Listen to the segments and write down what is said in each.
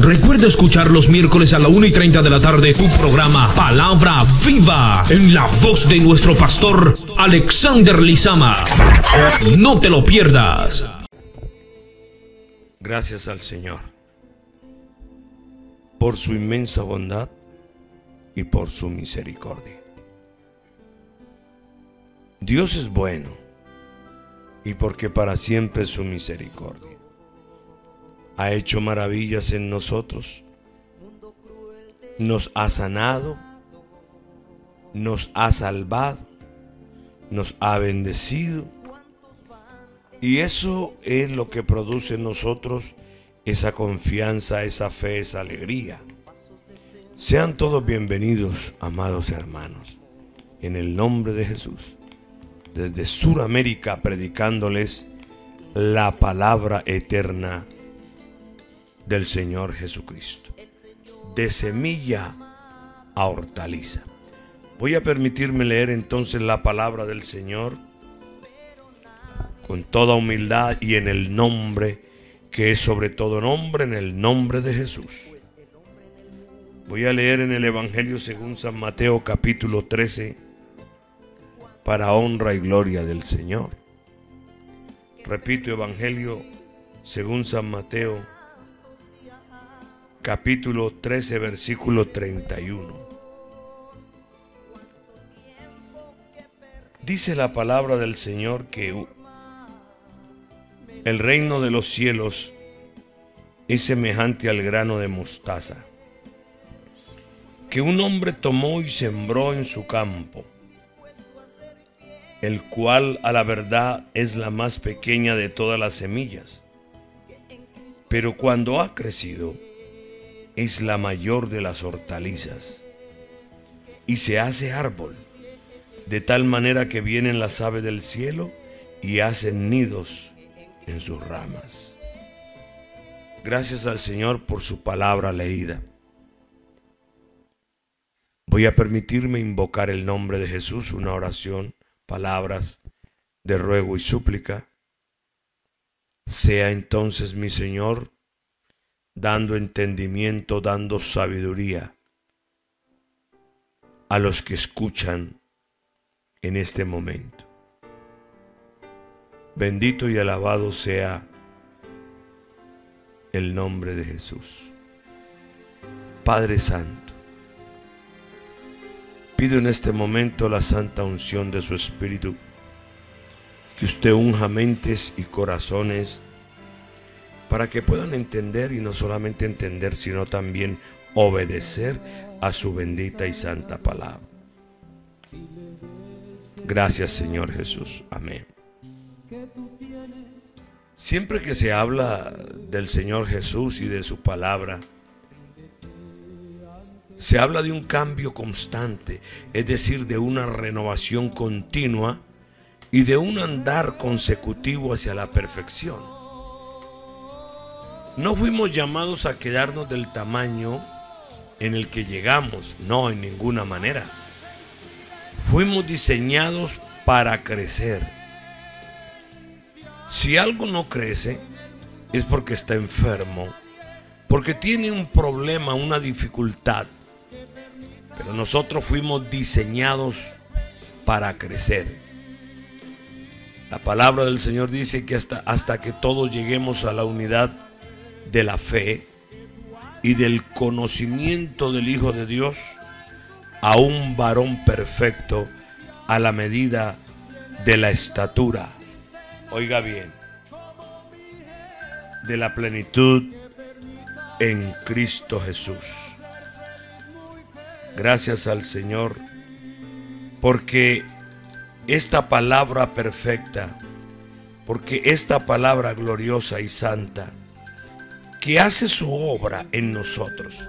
Recuerda escuchar los miércoles a la 1:30 de la tarde tu programa Palabra Viva en la voz de nuestro pastor Alexander Lizama. No te lo pierdas. Gracias al Señor por su inmensa bondad y por su misericordia. Dios es bueno y porque para siempre es su misericordia. Ha hecho maravillas en nosotros, nos ha sanado, nos ha salvado, nos ha bendecido, y eso es lo que produce en nosotros esa confianza, esa fe, esa alegría. Sean todos bienvenidos, amados hermanos, en el nombre de Jesús, desde Suramérica, predicándoles la palabra eterna del Señor Jesucristo, de semilla a hortaliza. Voy a permitirme leer entonces la palabra del Señor con toda humildad y en el nombre que es sobre todo nombre, en el nombre de Jesús. Voy a leer en el Evangelio según San Mateo capítulo 13 para honra y gloria del Señor. Repito, Evangelio según San Mateo capítulo 13, versículo 31. Dice la palabra del Señor que el reino de los cielos es semejante al grano de mostaza, que un hombre tomó y sembró en su campo, el cual a la verdad es la más pequeña de todas las semillas, pero cuando ha crecido, es la mayor de las hortalizas y se hace árbol, de tal manera que vienen las aves del cielo y hacen nidos en sus ramas. Gracias al Señor por su palabra leída. Voy a permitirme invocar el nombre de Jesús, una oración, palabras de ruego y súplica. Sea entonces mi Señor dando entendimiento, dando sabiduría a los que escuchan en este momento. Bendito y alabado sea el nombre de Jesús. Padre Santo, pido en este momento la santa unción de su Espíritu, que usted unja mentes y corazones para que puedan entender, y no solamente entender, sino también obedecer a su bendita y santa palabra. Gracias, Señor Jesús. Amén. Siempre que se habla del Señor Jesús y de su palabra, se habla de un cambio constante, es decir, de una renovación continua y de un andar consecutivo hacia la perfección. No fuimos llamados a quedarnos del tamaño en el que llegamos, no, en ninguna manera. Fuimos diseñados para crecer. Si algo no crece, es porque está enfermo, porque tiene un problema, una dificultad. Pero nosotros fuimos diseñados para crecer. La palabra del Señor dice que hasta que todos lleguemos a la unidad de la fe y del conocimiento del Hijo de Dios, a un varón perfecto, a la medida de la estatura, oiga bien, de la plenitud en Cristo Jesús. Gracias al Señor, porque esta palabra perfecta, porque esta palabra gloriosa y santa, que hace su obra en nosotros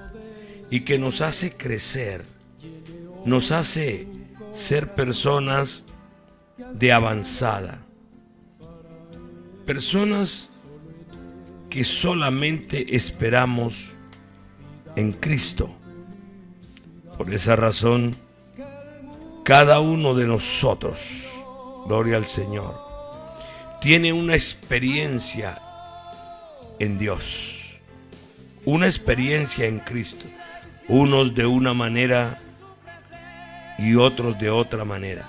y que nos hace crecer, nos hace ser personas de avanzada, personas que solamente esperamos en Cristo. Por esa razón, cada uno de nosotros, gloria al Señor, tiene una experiencia en Dios. una experiencia en Cristo, unos de una manera y otros de otra manera.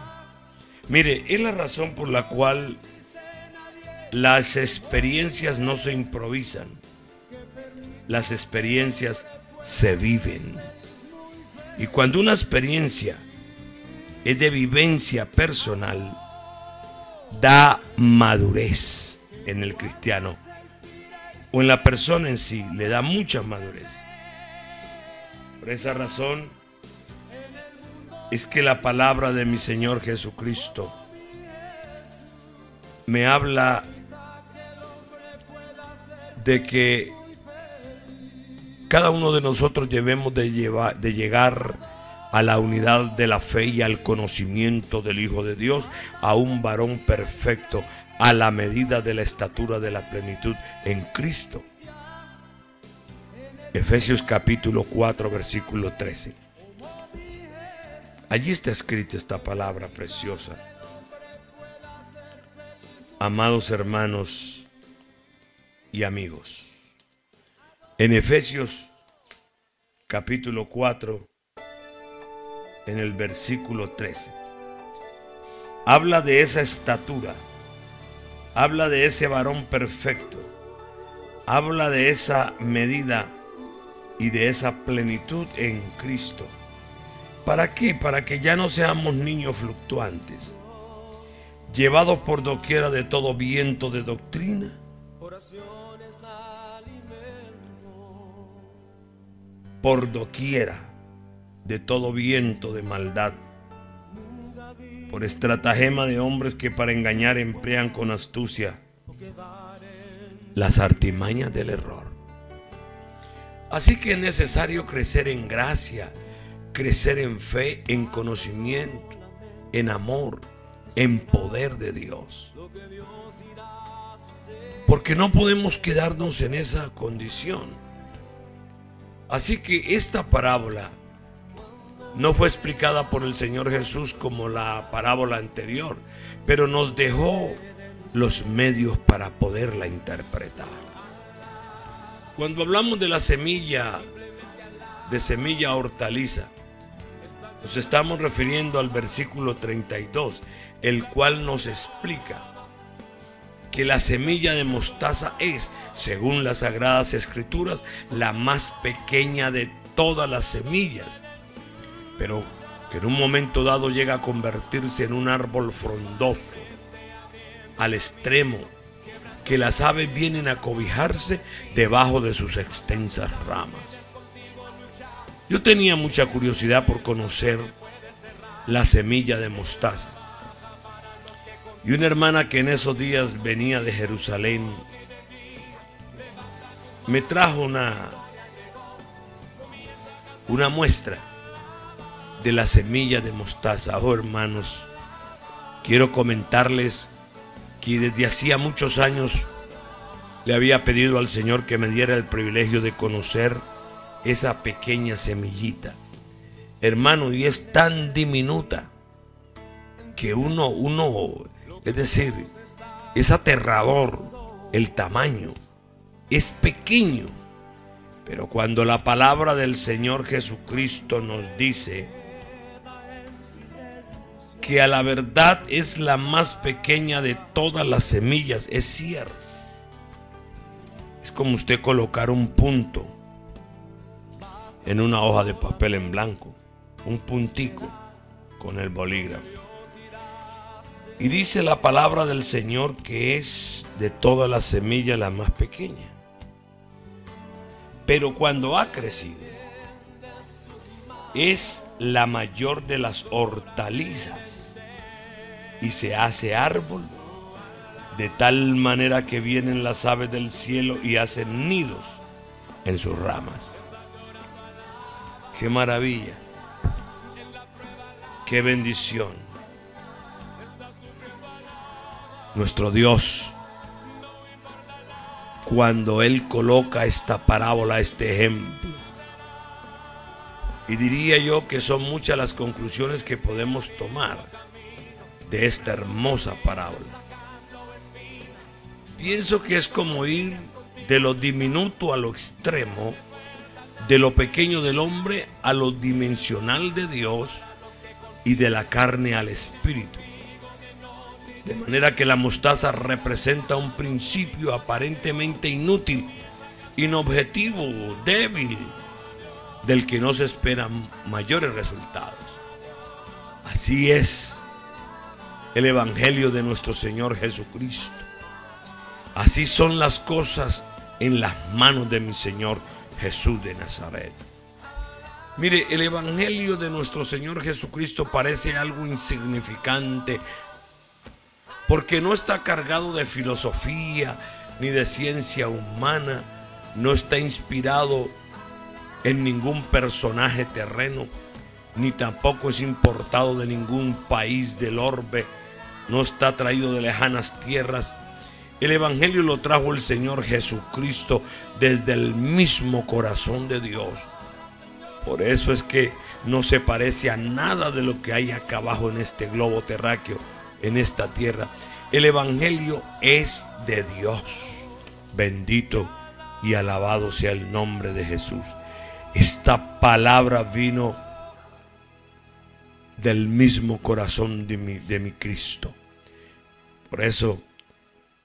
Mire, es la razón por la cual las experiencias no se improvisan, las experiencias se viven. Y cuando una experiencia es de vivencia personal, da madurez en el cristiano o en la persona en sí, le da mucha madurez. Por esa razón es que la palabra de mi Señor Jesucristo me habla de que cada uno de nosotros debemos de llegar a la unidad de la fe y al conocimiento del Hijo de Dios, a un varón perfecto, a la medida de la estatura de la plenitud en Cristo. Efesios capítulo 4, versículo 13. Allí está escrita esta palabra preciosa. Amados hermanos y amigos, en Efesios capítulo 4, en el versículo 13, habla de esa estatura, habla de ese varón perfecto, habla de esa medida y de esa plenitud en Cristo. ¿Para qué? Para que ya no seamos niños fluctuantes, llevados por doquiera de todo viento de doctrina, por doquiera de todo viento de maldad, por estratagema de hombres que para engañar emplean con astucia las artimañas del error. Así que es necesario crecer en gracia, crecer en fe, en conocimiento, en amor, en poder de Dios. Porque no podemos quedarnos en esa condición. Así que esta parábola no fue explicada por el Señor Jesús como la parábola anterior, pero nos dejó los medios para poderla interpretar. Cuando hablamos de la semilla, de semilla hortaliza, nos estamos refiriendo al versículo 32, el cual nos explica que la semilla de mostaza es, según las Sagradas Escrituras, la más pequeña de todas las semillas, pero que en un momento dado llega a convertirse en un árbol frondoso, al extremo que las aves vienen a cobijarse debajo de sus extensas ramas. Yo tenía mucha curiosidad por conocer la semilla de mostaza. Y una hermana que en esos días venía de Jerusalén me trajo una muestra de la semilla de mostaza. Oh, hermanos, quiero comentarles que desde hacía muchos años le había pedido al Señor que me diera el privilegio de conocer esa pequeña semillita. Hermano, y es tan diminuta que es decir, es aterrador el tamaño, es pequeño. Pero cuando la palabra del Señor Jesucristo nos dice que a la verdad es la más pequeña de todas las semillas, es cierto. Es como usted colocar un punto en una hoja de papel en blanco, un puntico con el bolígrafo. Y dice la palabra del Señor que es de todas las semillas la más pequeña. Pero cuando ha crecido, es la mayor de las hortalizas y se hace árbol, de tal manera que vienen las aves del cielo y hacen nidos en sus ramas. ¡Qué maravilla! ¡Qué bendición! Nuestro Dios, cuando Él coloca esta parábola, este ejemplo, y diría yo que son muchas las conclusiones que podemos tomar de esta hermosa parábola. Pienso que es como ir de lo diminuto a lo extremo de lo pequeño del hombre a lo dimensional de Dios y de la carne al espíritu. De manera que la mostaza representa un principio aparentemente inútil, inobjetivo, débil, del que no se esperan mayores resultados. Así es el Evangelio de nuestro Señor Jesucristo. Así son las cosas en las manos de mi Señor Jesús de Nazaret. Mire, el Evangelio de nuestro Señor Jesucristo parece algo insignificante porque no está cargado de filosofía ni de ciencia humana, no está inspirado en ningún personaje terreno, ni tampoco es importado de ningún país del orbe, no está traído de lejanas tierras. El Evangelio lo trajo el Señor Jesucristo desde el mismo corazón de Dios. Por eso es que no se parece a nada de lo que hay acá abajo en este globo terráqueo, en esta tierra. El Evangelio es de Dios. Bendito y alabado sea el nombre de Jesús. Esta palabra vino del mismo corazón de mi Cristo. Por eso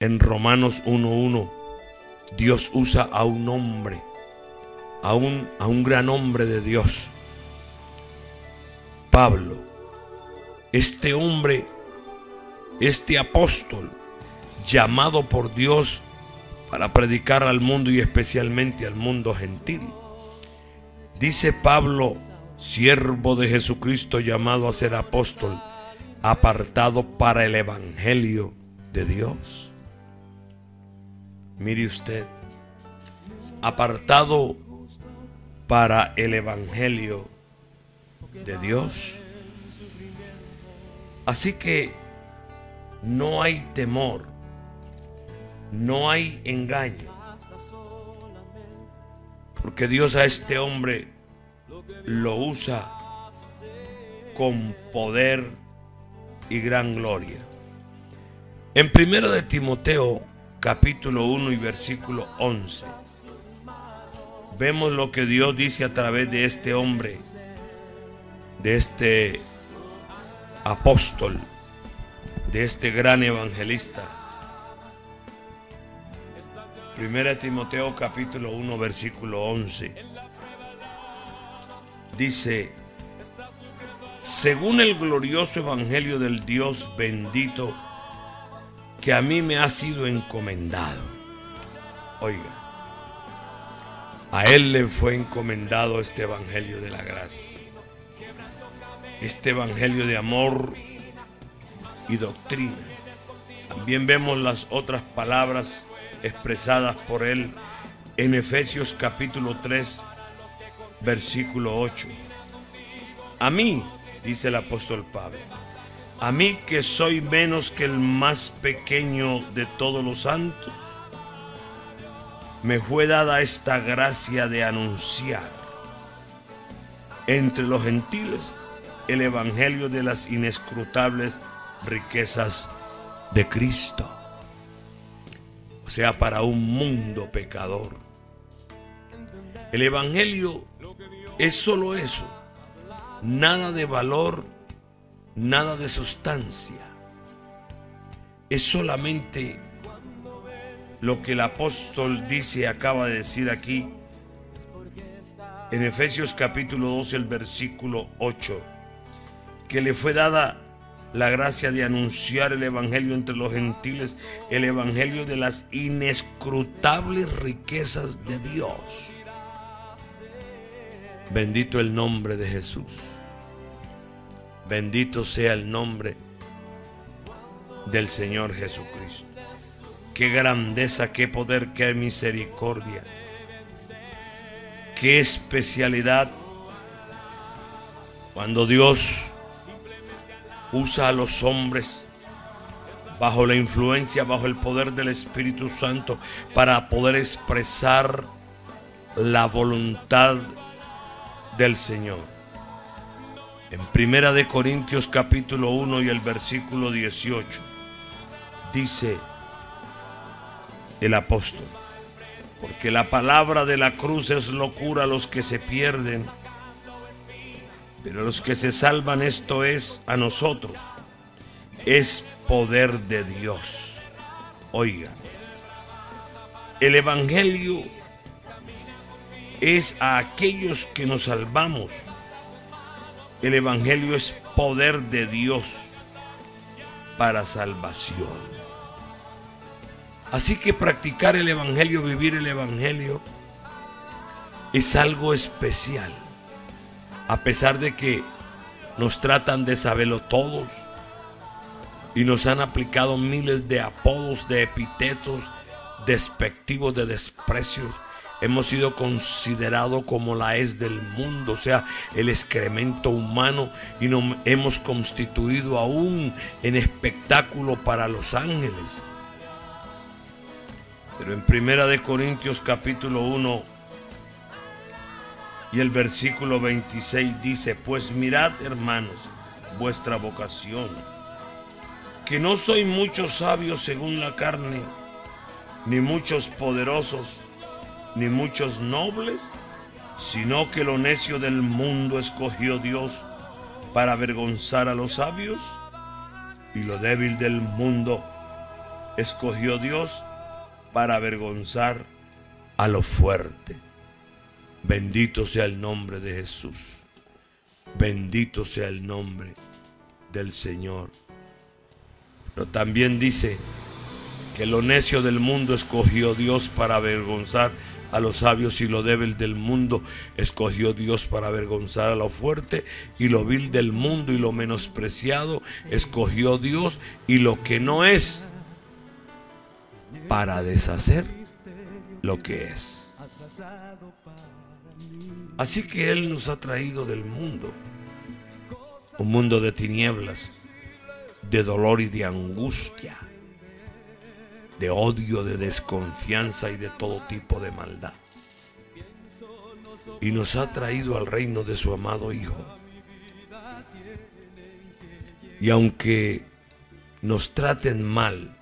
en Romanos 1:1 Dios usa a un hombre, a un gran hombre de Dios, Pablo. Este hombre, este apóstol llamado por Dios para predicar al mundo y especialmente al mundo gentil. Dice Pablo, siervo de Jesucristo, llamado a ser apóstol, apartado para el Evangelio de Dios. Mire usted, apartado para el Evangelio de Dios. Así que no hay temor, no hay engaño, porque Dios a este hombre lo usa con poder y gran gloria. En 1 de Timoteo capítulo 1 y versículo 11 vemos lo que Dios dice a través de este hombre, de este apóstol, de este gran evangelista. 1 Timoteo capítulo 1 versículo 11 dice: según el glorioso evangelio del Dios bendito que a mí me ha sido encomendado. Oiga, a él le fue encomendado este evangelio de la gracia, este evangelio de amor y doctrina. También vemos las otras palabras expresadas por él en Efesios capítulo 3 versículo 8. A mí, dice el apóstol Pablo, a mí que soy menos que el más pequeño de todos los santos, me fue dada esta gracia de anunciar entre los gentiles el evangelio de las inescrutables riquezas de Cristo. O sea, para un mundo pecador. El evangelio es solo eso, nada de valor, nada de sustancia. Es solamente lo que el apóstol dice, acaba de decir aquí en Efesios capítulo 12, el versículo 8, que le fue dada la gracia de anunciar el evangelio entre los gentiles, el evangelio de las inescrutables riquezas de Dios. Bendito el nombre de Jesús. Bendito sea el nombre del Señor Jesucristo. Qué grandeza, qué poder, qué misericordia, qué especialidad cuando Dios usa a los hombres bajo la influencia, bajo el poder del Espíritu Santo para poder expresar la voluntad del Señor. En 1 de Corintios capítulo 1 y el versículo 18 dice el apóstol: Porque la palabra de la cruz es locura a los que se pierden, pero a los que se salvan, esto es, a nosotros, es poder de Dios. Oiga, el evangelio es a aquellos que nos salvamos. El evangelio es poder de Dios para salvación. Así que practicar el evangelio, vivir el evangelio, es algo especial. A pesar de que nos tratan de saberlo todos y nos han aplicado miles de apodos, de epítetos despectivos, de desprecios, hemos sido considerados como la hez del mundo, o sea, el excremento humano, y nos hemos constituido aún en espectáculo para los ángeles. Pero en 1 Corintios capítulo 1 y el versículo 26 dice: pues mirad, hermanos, vuestra vocación, que no soy muchos sabios según la carne, ni muchos poderosos, ni muchos nobles, sino que lo necio del mundo escogió Dios para avergonzar a los sabios, y lo débil del mundo escogió Dios para avergonzar a lo fuerte. Bendito sea el nombre de Jesús. Bendito sea el nombre del Señor. Pero también dice que lo necio del mundo escogió Dios para avergonzar a los sabios, y lo débil del mundo escogió Dios para avergonzar a lo fuerte, y lo vil del mundo y lo menospreciado escogió Dios, y lo que no es, para deshacer lo que es. Así que Él nos ha traído del mundo, un mundo de tinieblas, de dolor y de angustia, de odio, de desconfianza y de todo tipo de maldad. Y nos ha traído al reino de su amado Hijo. Y aunque nos traten mal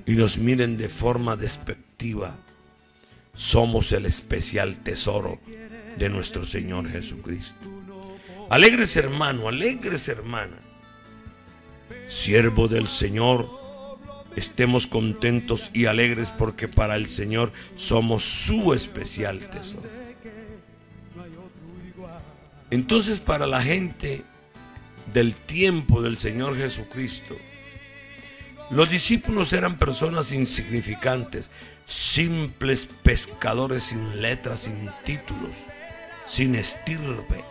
y nos miren de forma despectiva, somos el especial tesoro de nuestro Señor Jesucristo. Alegres, hermano, alegres, hermana, siervo del Señor, estemos contentos y alegres, porque para el Señor somos su especial tesoro. Entonces, para la gente del tiempo del Señor Jesucristo, los discípulos eran personas insignificantes, simples pescadores sin letras, sin títulos, sin estirpe.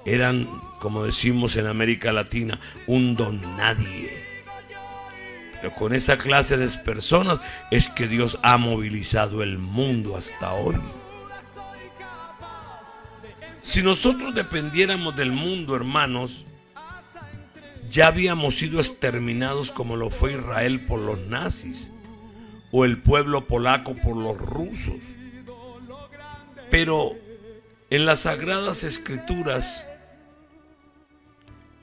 Eran, como decimos en América Latina, un don nadie. Pero con esa clase de personas es que Dios ha movilizado el mundo hasta hoy. Si nosotros dependiéramos del mundo, hermanos, ya habíamos sido exterminados, como lo fue Israel por los nazis, o el pueblo polaco por los rusos. Pero en las Sagradas Escrituras,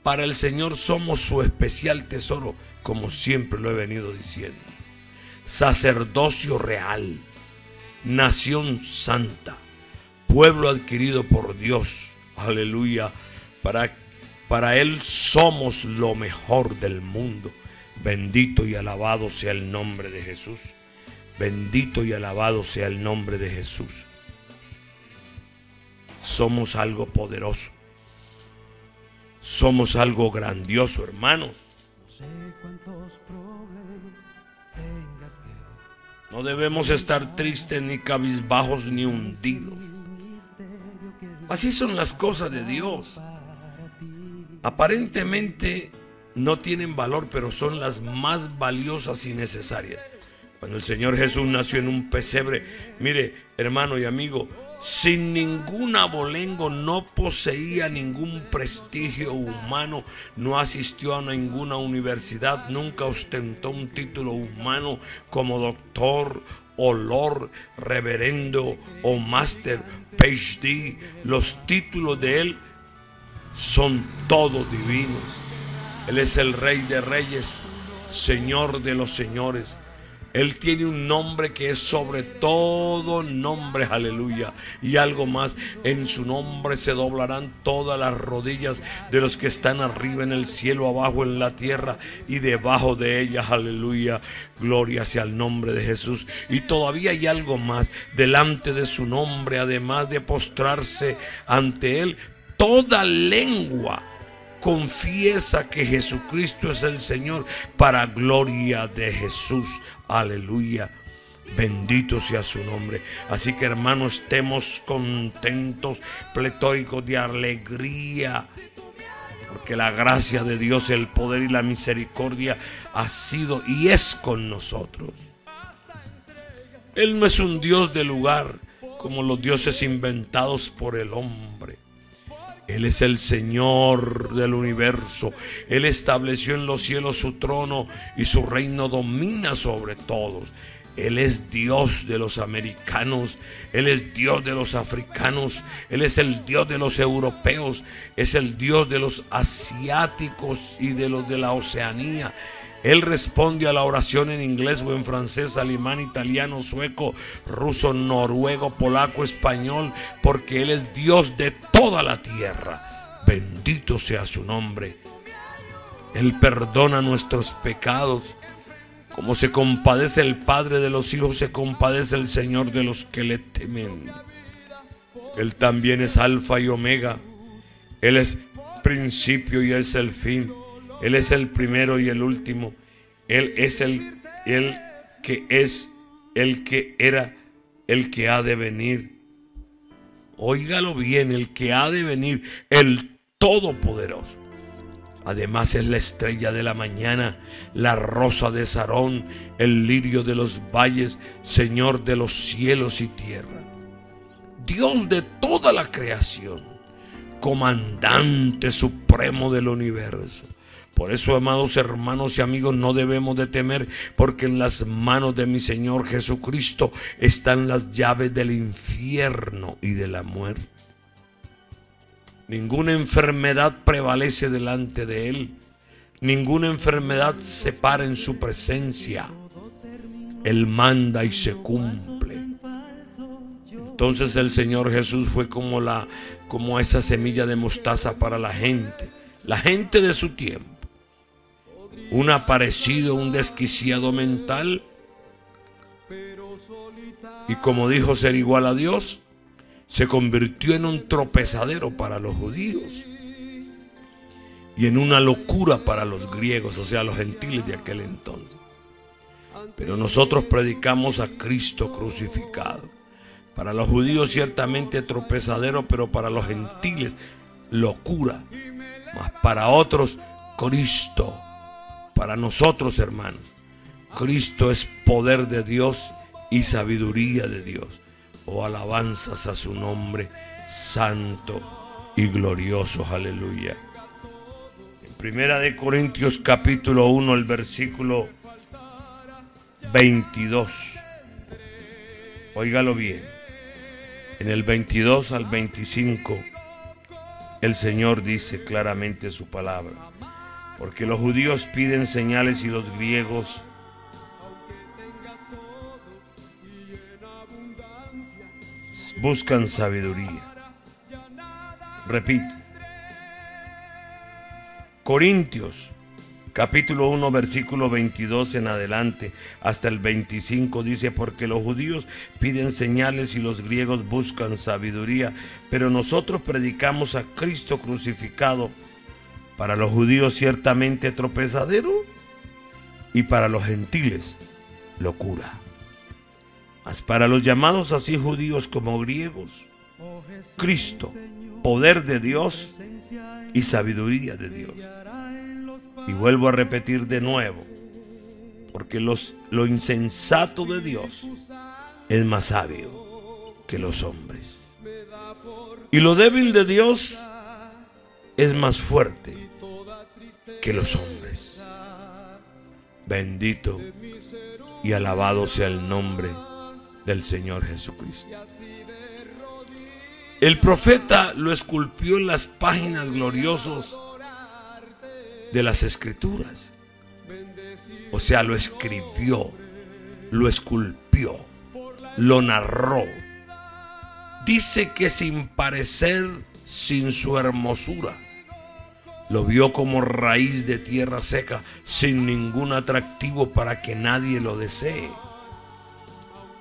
para el Señor somos su especial tesoro, como siempre lo he venido diciendo. Sacerdocio real, nación santa, pueblo adquirido por Dios. Aleluya. Para Él somos lo mejor del mundo. Bendito y alabado sea el nombre de Jesús. Bendito y alabado sea el nombre de Jesús. Somos algo poderoso. Somos algo grandioso, hermanos. No debemos estar tristes, ni cabizbajos, ni hundidos. Así son las cosas de Dios. Aparentemente no tienen valor, pero son las más valiosas y necesarias. Cuando el Señor Jesús nació en un pesebre, mire, hermano y amigo, sin ningún abolengo, no poseía ningún prestigio humano, no asistió a ninguna universidad, nunca ostentó un título humano como doctor o lord, reverendo o máster, PhD. Los títulos de Él son todos divinos. Él es el Rey de Reyes, Señor de los Señores, Él tiene un nombre que es sobre todo nombre, aleluya. Y algo más, en su nombre se doblarán todas las rodillas de los que están arriba en el cielo, abajo en la tierra y debajo de ellas, aleluya. Gloria sea el nombre de Jesús. Y todavía hay algo más, delante de su nombre, además de postrarse ante Él, toda lengua confiesa que Jesucristo es el Señor, para gloria de Jesús. Aleluya. Bendito sea su nombre. Así que, hermanos, estemos contentos, pletóricos de alegría, porque la gracia de Dios, el poder y la misericordia ha sido y es con nosotros. Él no es un Dios de lugar como los dioses inventados por el hombre. Él es el Señor del universo. Él estableció en los cielos su trono y su reino domina sobre todos. Él es Dios de los americanos, Él es Dios de los africanos, Él es el Dios de los europeos, es el Dios de los asiáticos y de los de la Oceanía. Él responde a la oración en inglés o en francés, alemán, italiano, sueco, ruso, noruego, polaco, español, porque Él es Dios de toda la tierra. Bendito sea su nombre. Él perdona nuestros pecados. Como se compadece el Padre de los hijos, se compadece el Señor de los que le temen. Él también es Alfa y Omega. Él es principio y es el fin. Él es el primero y el último. Él es el que es, el que era, el que ha de venir. Óigalo bien, el que ha de venir, el Todopoderoso. Además es la estrella de la mañana, la rosa de Sarón, el lirio de los valles, Señor de los cielos y tierra. Dios de toda la creación, comandante supremo del universo. Por eso, amados hermanos y amigos, no debemos de temer, porque en las manos de mi Señor Jesucristo están las llaves del infierno y de la muerte. Ninguna enfermedad prevalece delante de Él. Ninguna enfermedad se para en su presencia. Él manda y se cumple. Entonces el Señor Jesús fue como esa semilla de mostaza para la gente de su tiempo. Un aparecido, un desquiciado mental. Y como dijo ser igual a Dios, se convirtió en un tropezadero para los judíos y en una locura para los griegos, o sea, los gentiles de aquel entonces. Pero nosotros predicamos a Cristo crucificado. Para los judíos ciertamente tropezadero, pero para los gentiles locura. Mas para otros Cristo. Para nosotros, hermanos, Cristo es poder de Dios y sabiduría de Dios. Oh, alabanzas a su nombre santo y glorioso. Aleluya. En Primera de Corintios capítulo 1, el versículo 22. Óigalo bien. En el 22 al 25, el Señor dice claramente su palabra. Porque los judíos piden señales y los griegos buscan sabiduría. Repito. Corintios capítulo 1 versículo 22 en adelante hasta el 25 dice: porque los judíos piden señales y los griegos buscan sabiduría, pero nosotros predicamos a Cristo crucificado, para los judíos ciertamente tropezadero y para los gentiles locura. Mas para los llamados así judíos como griegos, Cristo, poder de Dios y sabiduría de Dios. Y vuelvo a repetir de nuevo, porque lo insensato de Dios es más sabio que los hombres. Y lo débil de Dios es más fuerte que los hombres. Bendito y alabado sea el nombre del Señor Jesucristo. El profeta lo esculpió en las páginas gloriosas de las Escrituras. O sea, lo escribió lo esculpió, lo narró. Dice que sin parecer, sin su hermosura, lo vio como raíz de tierra seca, sin ningún atractivo para que nadie lo desee.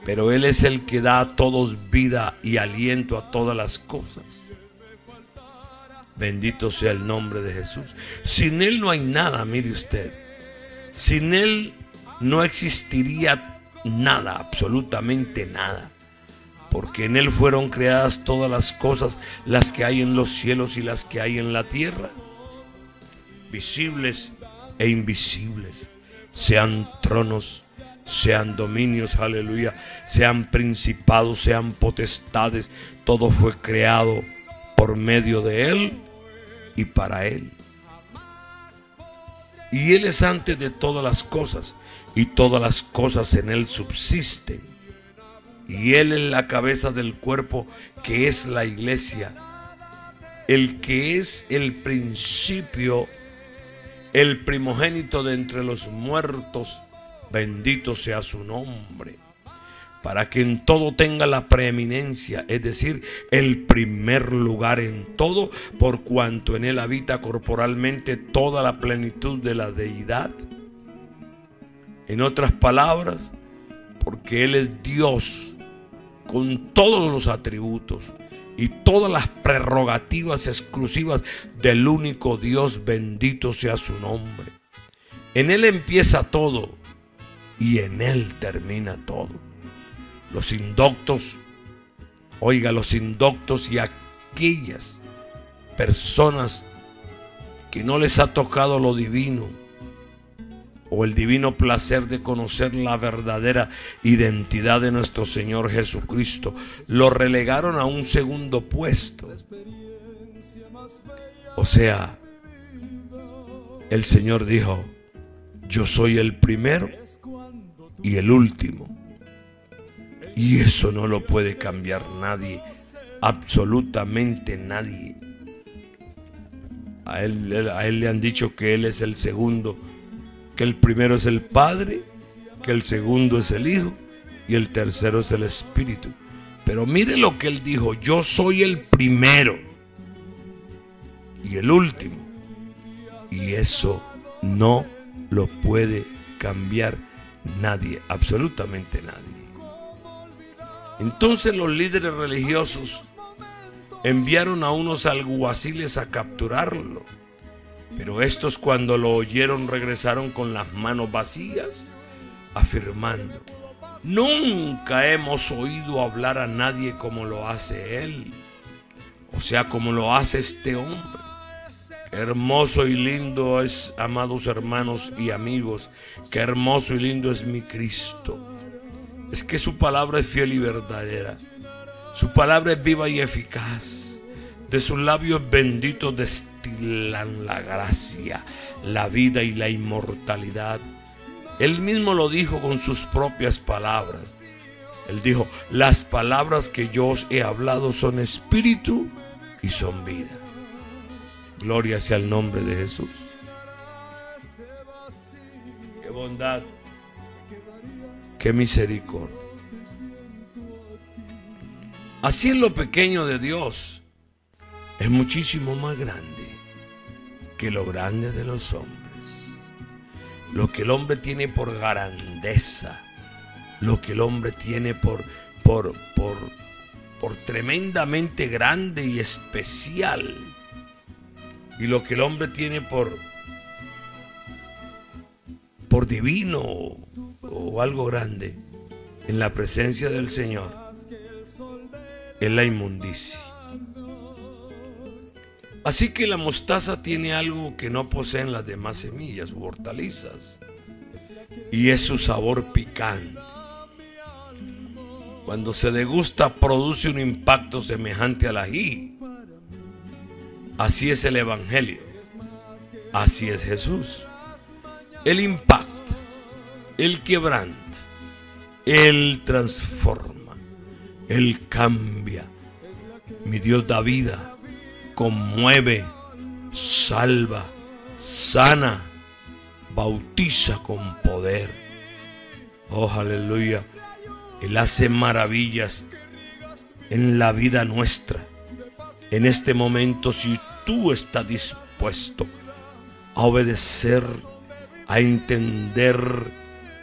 Pero Él es el que da a todos vida y aliento a todas las cosas. Bendito sea el nombre de Jesús. Sin Él no hay nada, mire usted. Sin Él no existiría nada, absolutamente nada. Porque en Él fueron creadas todas las cosas, las que hay en los cielos y las que hay en la tierra, visibles e invisibles, sean tronos, sean dominios, aleluya, sean principados, sean potestades, todo fue creado por medio de Él y para Él. Y Él es antes de todas las cosas, y todas las cosas en Él subsisten. Y Él es la cabeza del cuerpo, que es la iglesia, el que es el principio, el primogénito de entre los muertos, bendito sea su nombre, para que en todo tenga la preeminencia, es decir, el primer lugar en todo, por cuanto en Él habita corporalmente toda la plenitud de la deidad. En otras palabras, porque Él es Dios con todos los atributos y todas las prerrogativas exclusivas del único Dios, bendito sea su nombre. En Él empieza todo y en Él termina todo. Los indoctos, oiga, los indoctos y aquellas personas que no les ha tocado lo divino o el divino placer de conocer la verdadera identidad de nuestro Señor Jesucristo, lo relegaron a un segundo puesto. O sea, el Señor dijo: yo soy el primero y el último. Y eso no lo puede cambiar nadie, absolutamente nadie. A él le han dicho que Él es el segundo, que el primero es el Padre, que el segundo es el Hijo y el tercero es el Espíritu. Pero mire lo que Él dijo: yo soy el primero y el último. Y eso no lo puede cambiar nadie, absolutamente nadie. Entonces los líderes religiosos enviaron a unos alguaciles a capturarlo. Pero estos, cuando lo oyeron, regresaron con las manos vacías, afirmando: nunca hemos oído hablar a nadie como lo hace él, o sea, como lo hace este hombre. Qué hermoso y lindo es, amados hermanos y amigos, qué hermoso y lindo es mi Cristo. Es que su palabra es fiel y verdadera, su palabra es viva y eficaz. De sus labios benditos destilan la gracia, la vida y la inmortalidad. Él mismo lo dijo con sus propias palabras. Él dijo: las palabras que yo os he hablado son espíritu y son vida. Gloria sea el nombre de Jesús. Qué bondad, qué misericordia. Así es lo pequeño de Dios. Es muchísimo más grande que lo grande de los hombres. Lo que el hombre tiene por grandeza, lo que el hombre tiene por tremendamente grande y especial, y lo que el hombre tiene por divino o algo grande, en la presencia del Señor, es la inmundicia. Así que la mostaza tiene algo que no poseen las demás semillas u hortalizas, y es su sabor picante. Cuando se degusta, produce un impacto semejante al ají. Así es el Evangelio, así es Jesús. Él impacta, Él quebranta, Él transforma, Él cambia. Mi Dios da vida, conmueve, salva, sana, bautiza con poder. Oh, aleluya. Él hace maravillas en la vida nuestra. En este momento, si tú estás dispuesto a obedecer, a entender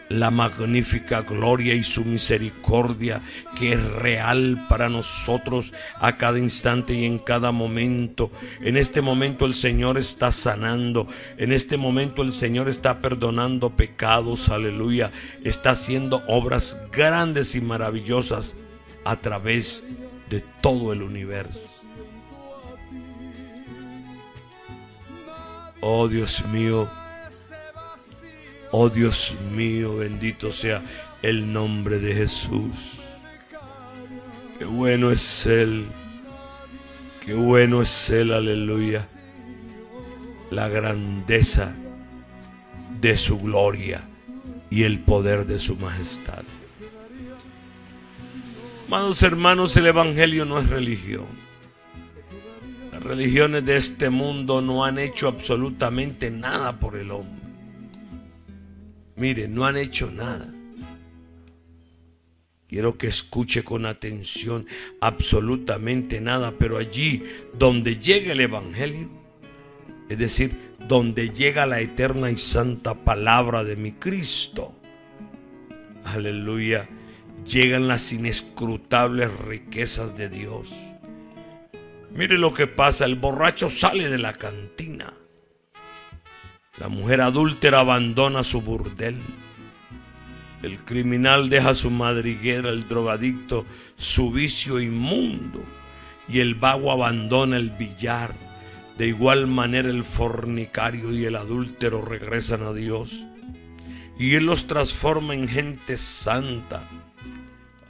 la magnífica gloria y su misericordia que es real para nosotros a cada instante y en cada momento. En este momento el Señor está sanando, en este momento el Señor está perdonando pecados, aleluya, está haciendo obras grandes y maravillosas a través de todo el universo. Oh Dios mío, oh Dios mío, bendito sea el nombre de Jesús. Qué bueno es Él, qué bueno es Él, aleluya. La grandeza de su gloria y el poder de su majestad. Amados hermanos, el Evangelio no es religión. Las religiones de este mundo no han hecho absolutamente nada por el hombre. Mire, no han hecho nada. Quiero que escuche con atención, absolutamente nada. Pero allí donde llega el Evangelio, es decir, donde llega la eterna y santa palabra de mi Cristo, aleluya, llegan las inescrutables riquezas de Dios. Mire lo que pasa, el borracho sale de la cantina. La mujer adúltera abandona su burdel. El criminal deja su madriguera, el drogadicto su vicio inmundo. Y el vago abandona el billar. De igual manera el fornicario y el adúltero regresan a Dios. Y Él los transforma en gente santa.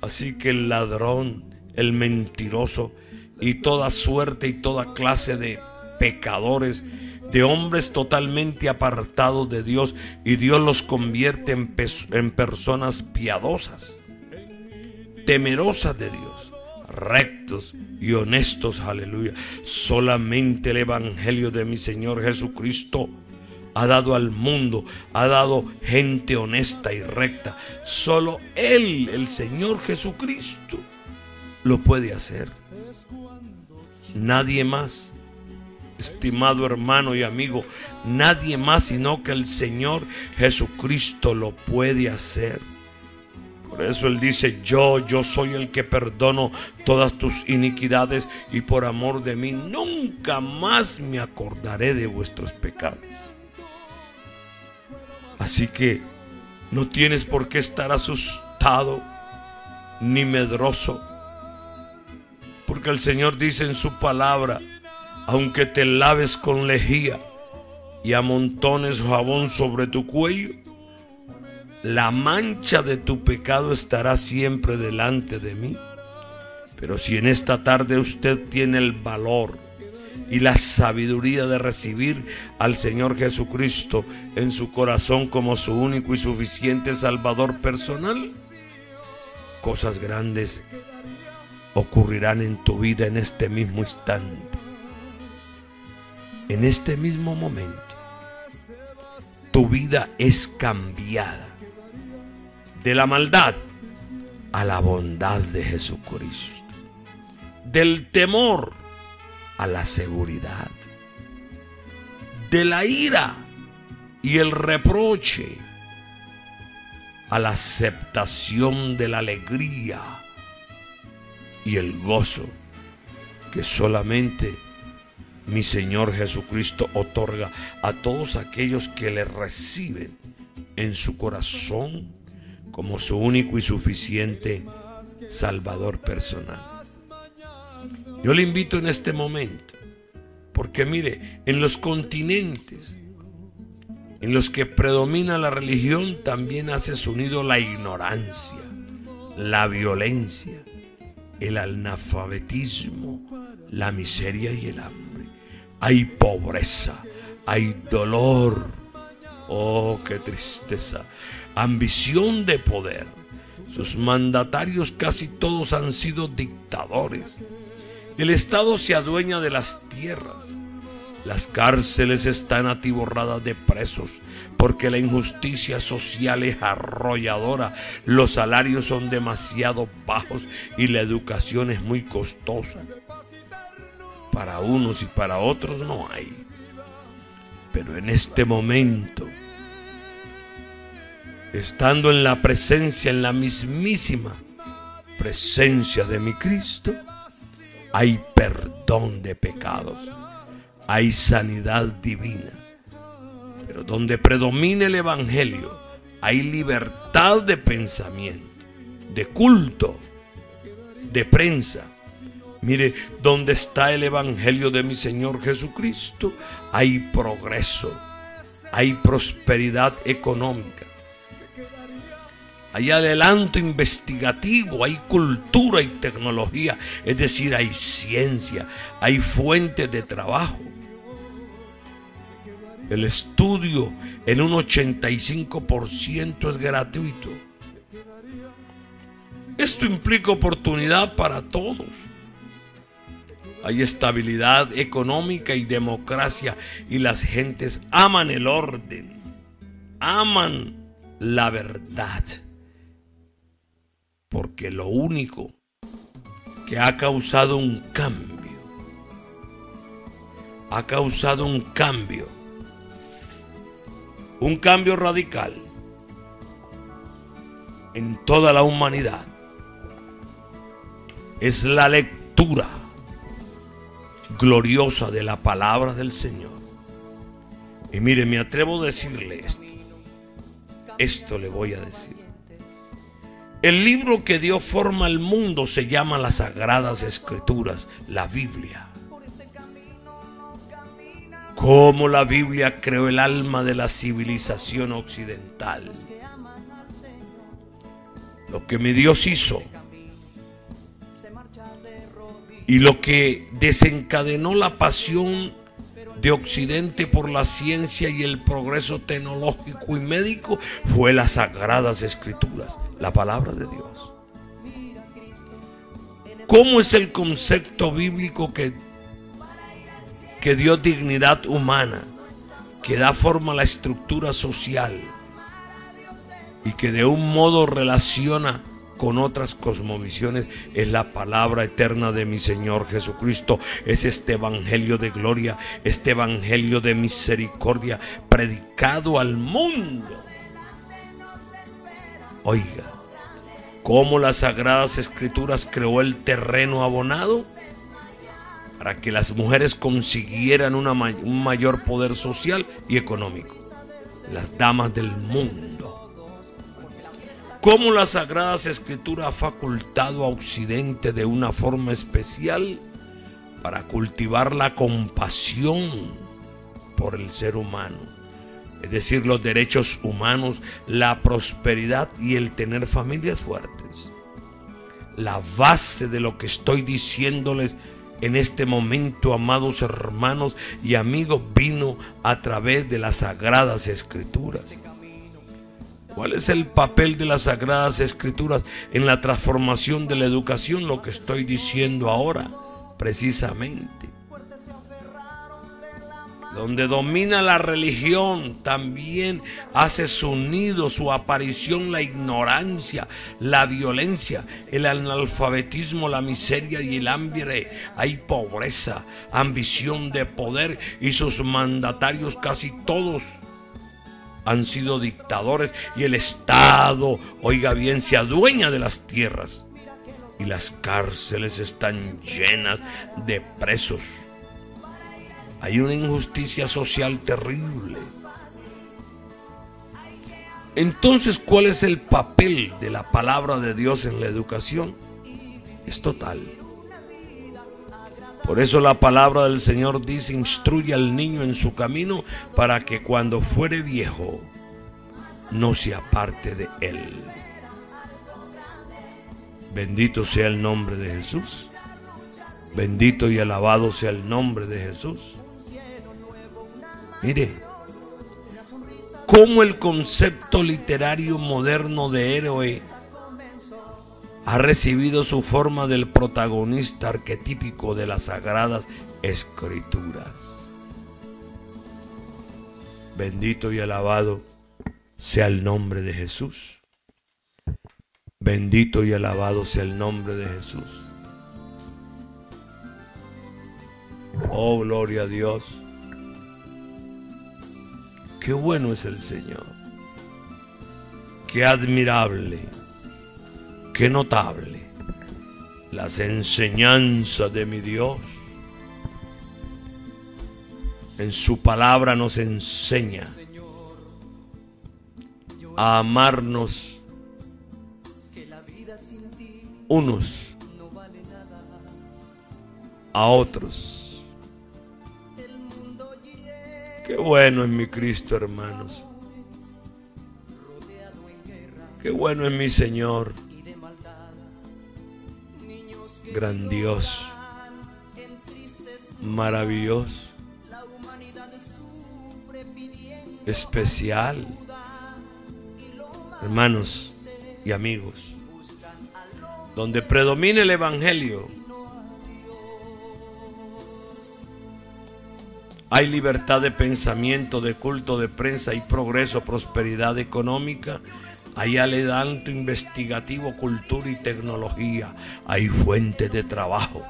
Así que el ladrón, el mentiroso y toda suerte y toda clase de pecadores, de hombres totalmente apartados de Dios, y Dios los convierte en personas piadosas, temerosas de Dios, rectos y honestos, aleluya. Solamente el Evangelio de mi Señor Jesucristo ha dado al mundo, ha dado gente honesta y recta. Solo Él, el Señor Jesucristo, lo puede hacer. Nadie más, estimado hermano y amigo, nadie más sino que el Señor Jesucristo lo puede hacer. Por eso Él dice: yo soy el que perdono todas tus iniquidades, y por amor de mí nunca más me acordaré de vuestros pecados. Así que no tienes por qué estar asustado ni medroso, porque el Señor dice en su palabra: aunque te laves con lejía y amontones jabón sobre tu cuello, la mancha de tu pecado estará siempre delante de mí. Pero si en esta tarde usted tiene el valor y la sabiduría de recibir al Señor Jesucristo en su corazón como su único y suficiente Salvador personal, cosas grandes ocurrirán en tu vida en este mismo instante. En este mismo momento, tu vida es cambiada de la maldad a la bondad de Jesucristo, del temor a la seguridad, de la ira y el reproche a la aceptación de la alegría y el gozo que solamente mi Señor Jesucristo otorga a todos aquellos que le reciben en su corazón como su único y suficiente Salvador personal. Yo le invito en este momento, porque mire, en los continentes en los que predomina la religión también hace su nido la ignorancia, la violencia, el analfabetismo, la miseria y el hambre. Hay pobreza, hay dolor, oh, qué tristeza, ambición de poder. Sus mandatarios casi todos han sido dictadores. El Estado se adueña de las tierras Las cárceles están atiborradas de presos porque la injusticia social es arrolladora, los salarios son demasiado bajos y la educación es muy costosa. Para unos y para otros no hay. Pero en este momento, estando en la presencia, en la mismísima presencia de mi Cristo, hay perdón de pecados. Hay sanidad divina. Pero donde predomina el evangelio, hay libertad de pensamiento, de culto, de prensa. Mire, donde está el evangelio de mi Señor Jesucristo, hay progreso, hay prosperidad económica, hay adelanto investigativo, hay cultura y tecnología, es decir, hay ciencia, hay fuentes de trabajo. El estudio en un 85% es gratuito. Esto implica oportunidad para todos. Hay estabilidad económica y democracia, y las gentes aman el orden, aman la verdad. Porque lo único que ha causado un cambio radical en toda la humanidad, es la lectura gloriosa de la palabra del Señor. Y mire, me atrevo a decirle esto le voy a decir. El libro que dio forma al mundo se llama las Sagradas Escrituras, la Biblia. Cómo la Biblia creó el alma de la civilización occidental. Lo que mi Dios hizo y lo que desencadenó la pasión de Occidente por la ciencia y el progreso tecnológico y médico fue las Sagradas Escrituras, la palabra de Dios. ¿Cómo es el concepto bíblico que dio dignidad humana, que da forma a la estructura social y que de un modo relaciona con otras cosmovisiones? Es la palabra eterna de mi Señor Jesucristo. Es este evangelio de gloria, este evangelio de misericordia predicado al mundo. Oiga, cómo las Sagradas Escrituras creó el terreno abonado para que las mujeres consiguieran un mayor poder social y económico. Las damas del mundo. Cómo las Sagradas Escrituras ha facultado a Occidente de una forma especial para cultivar la compasión por el ser humano, es decir, los derechos humanos, la prosperidad y el tener familias fuertes. La base de lo que estoy diciéndoles en este momento, amados hermanos y amigos, vino a través de las Sagradas Escrituras. ¿Cuál es el papel de las Sagradas Escrituras en la transformación de la educación? Lo que estoy diciendo ahora, precisamente. Donde domina la religión, también hace su nido, su aparición, la ignorancia, la violencia, el analfabetismo, la miseria y el hambre. Hay pobreza, ambición de poder, y sus mandatarios casi todos han sido dictadores, y el Estado, oiga bien, se adueña de las tierras, y las cárceles están llenas de presos. Hay una injusticia social terrible. Entonces, ¿cuál es el papel de la palabra de Dios en la educación? Es total. Por eso la palabra del Señor dice: instruye al niño en su camino, para que cuando fuere viejo no se aparte de él. Bendito sea el nombre de Jesús. Bendito y alabado sea el nombre de Jesús. Mire, cómo el concepto literario moderno de héroe ha recibido su forma del protagonista arquetípico de las Sagradas Escrituras. Bendito y alabado sea el nombre de Jesús. Bendito y alabado sea el nombre de Jesús. Oh, gloria a Dios. Qué bueno es el Señor. Qué admirable. Qué notable. Las enseñanzas de mi Dios. En su palabra nos enseña a amarnos unos a otros. Qué bueno es mi Cristo, hermanos. Qué bueno es mi Señor. Grandioso, maravilloso, especial. Hermanos y amigos, donde predomina el Evangelio, hay libertad de pensamiento, de culto, de prensa, hay progreso, prosperidad económica, hay adelanto investigativo, cultura y tecnología, hay fuentes de trabajo.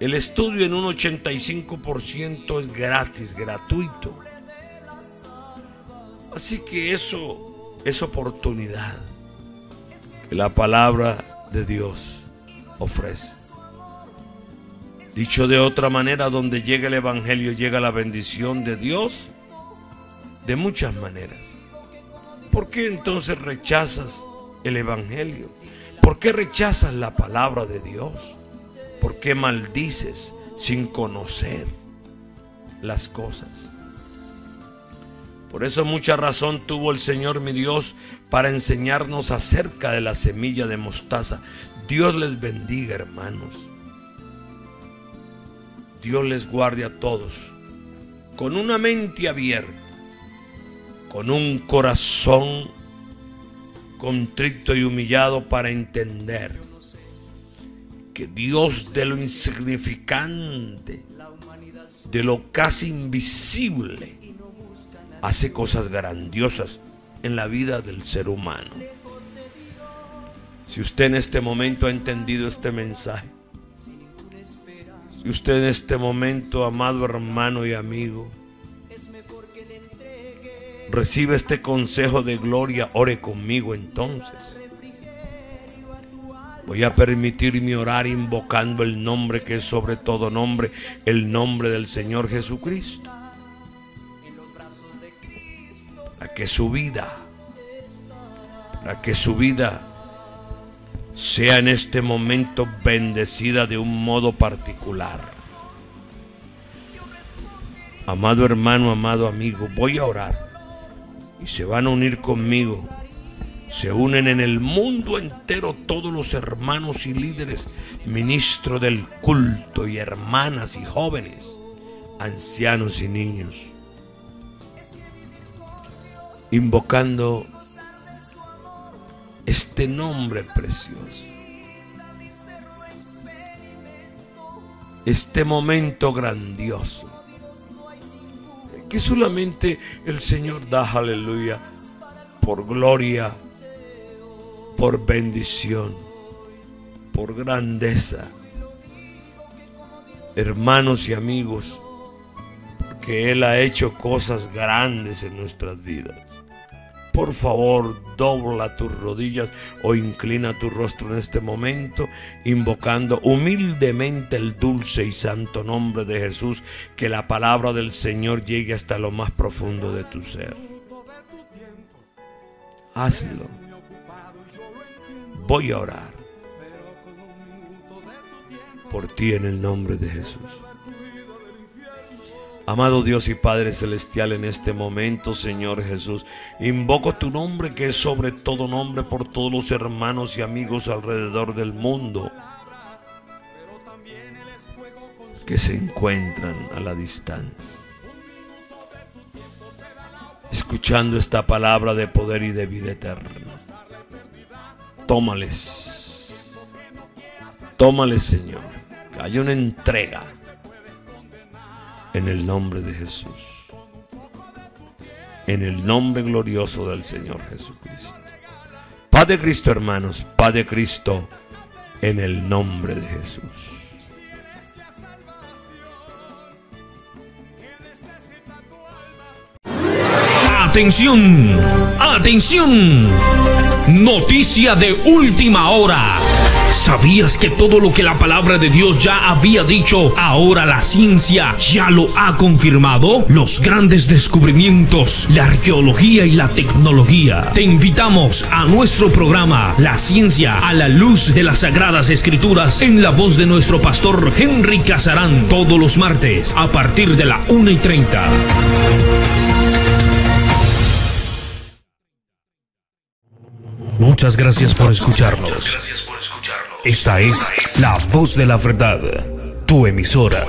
El estudio en un 85% es gratis, gratuito. Así que eso es oportunidad que la palabra de Dios ofrece. Dicho de otra manera, donde llega el Evangelio, llega la bendición de Dios de muchas maneras. ¿Por qué entonces rechazas el Evangelio? ¿Por qué rechazas la palabra de Dios? ¿Por qué maldices sin conocer las cosas? Por eso mucha razón tuvo el Señor mi Dios para enseñarnos acerca de la semilla de mostaza. Dios les bendiga, hermanos. Dios les guarde a todos con una mente abierta, con un corazón contrito y humillado para entender que Dios, de lo insignificante, de lo casi invisible, hace cosas grandiosas en la vida del ser humano. Si usted en este momento ha entendido este mensaje, si usted en este momento, amado hermano y amigo, recibe este consejo de gloria, ore conmigo entonces. Voy a permitirme orar invocando el nombre que es sobre todo nombre, el nombre del Señor Jesucristo. Para que su vida sea en este momento bendecida de un modo particular. Amado hermano, amado amigo, voy a orar y se van a unir conmigo. Se unen en el mundo entero todos los hermanos y líderes, ministros del culto y hermanas y jóvenes, ancianos y niños, invocando este nombre precioso, este momento grandioso que solamente el Señor da, aleluya, por gloria, por bendición, por grandeza. Hermanos y amigos, porque Él ha hecho cosas grandes en nuestras vidas. Por favor, dobla tus rodillas o inclina tu rostro en este momento, invocando humildemente el dulce y santo nombre de Jesús, que la palabra del Señor llegue hasta lo más profundo de tu ser. Hazlo. Voy a orar por ti en el nombre de Jesús. Amado Dios y Padre Celestial, en este momento, Señor Jesús, invoco tu nombre que es sobre todo nombre por todos los hermanos y amigos alrededor del mundo que se encuentran a la distancia, escuchando esta palabra de poder y de vida eterna. Tómales, Señor, que haya una entrega en el nombre de Jesús. en el nombre glorioso del Señor Jesucristo. Paz de Cristo, hermanos, paz de Cristo en el nombre de Jesús. Atención, atención, noticia de última hora. ¿Sabías que todo lo que la palabra de Dios ya había dicho, ahora la ciencia ya lo ha confirmado? Los grandes descubrimientos, la arqueología y la tecnología. Te invitamos a nuestro programa La Ciencia a la Luz de las Sagradas Escrituras, en la voz de nuestro pastor Henry Casarán, todos los martes a partir de la 1:30. Muchas gracias por escucharnos. Esta es La Voz de la Verdad, tu emisora.